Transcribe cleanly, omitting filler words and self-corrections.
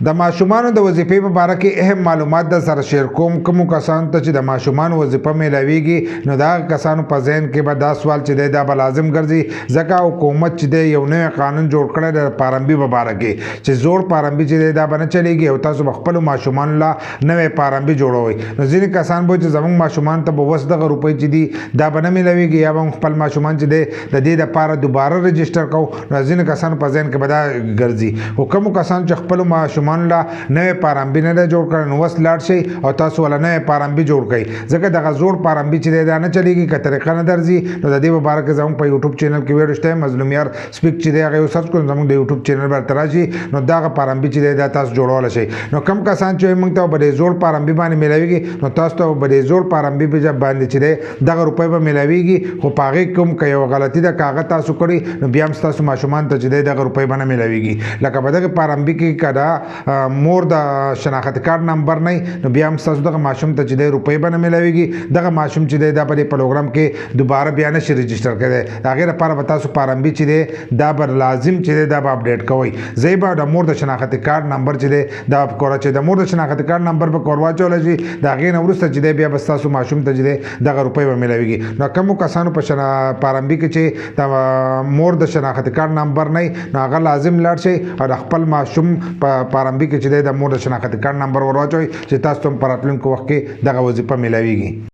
د ماشومانو د وظیفې په اړه کې اهم معلومات در سره شیر کوم. کوم کسانو ته چې د ماشومانو وظیفه میلاویږي نو دا کسانو په ذهن کې به دا سوال چې دی دا به لازم ګرځي ځکه حکومت چې دی یو نوی قانون جوړ کړی د پارمبي په اړه کې چې زوړ پارمبي چې دی دا به نه چلیږي او تاسو به خپلو ماشومانو له نوی پارمبي جوړوئ. نو ځینې کسان به چې زموږ ماشومان ته به وس دغه روپۍ چې دي دا به نه میلاویږي یا به خپل ماشومان چې دی د دې دپاره دوباره رجسټر کوو. نو ځینې کسانو په ذهن کې به دا ګرځي. خو کومو کسانو چې خپلو ماشومانو له نوی پارمبي نه دی جوړ کړی نو وس لاړ شئ او تاسو وله نوی پارمبي جوړ کړئ ځکه دغه زوړ پارمبي چې دی دا نه چلیږي که طریقه نه درځي. نو د دې په باره کې زموږ په یوټیوب چینل کې ویډیو شته مظلوم یار سپیک چې دی هغه یو سرچ کړئ زموږ د یوټیوب چینل باندې راشي نو دغه پارمبي چې دی دا تاسو جوړولی شئ. نو کم کسان چې موږ ته به د زوړ پارمبي باندې میلاویږي نو تاسو ته به د زوړ پارمبي په باندې چې دی دغه روپۍ به میلاویږي خو په هغې کوم که یو غلطي ده که هغه تاسو کړي نو بیا هم ستاسو ماشومان ته چې دی دغه روپۍ به نه میلاویږي. لکه په دغه پارمبي کې که دا مور د شناخت کارت نمبر نه نو بیا هم ستاسو دغه ماشوم ته چې دی روپۍ به نه میلاویږي. دغه ماشوم چې دی دا په دې پروګرام کې دوباره بیا نشي رجسټر کړی. د هغې لپاره به تاسو پارمبي چې دی دا به لازم چې دی دا به اپډیټ کوئ. زه به د مور د شناخت کارت نمبر چې دی دا به کوره چې د مور د شناخت کارت نمبر به کور واچولی شي د هغې نه وروسته چې دی بیا به ستاسو ماشوم ته چې دی دغه روپۍ به میلاویږي. نو کومو کسانو په پارمبي کې چې د مور د شناخت کارت نمبر نه نو هغه لازم لاړ شئ او د خپل ماشوم په پارمبي کې چې دی د مور د شناخت کارت نمبر ور واچوئ چې تاسو ته هم په راتلونکي وخت کې دغه وظیفه میلاویږي.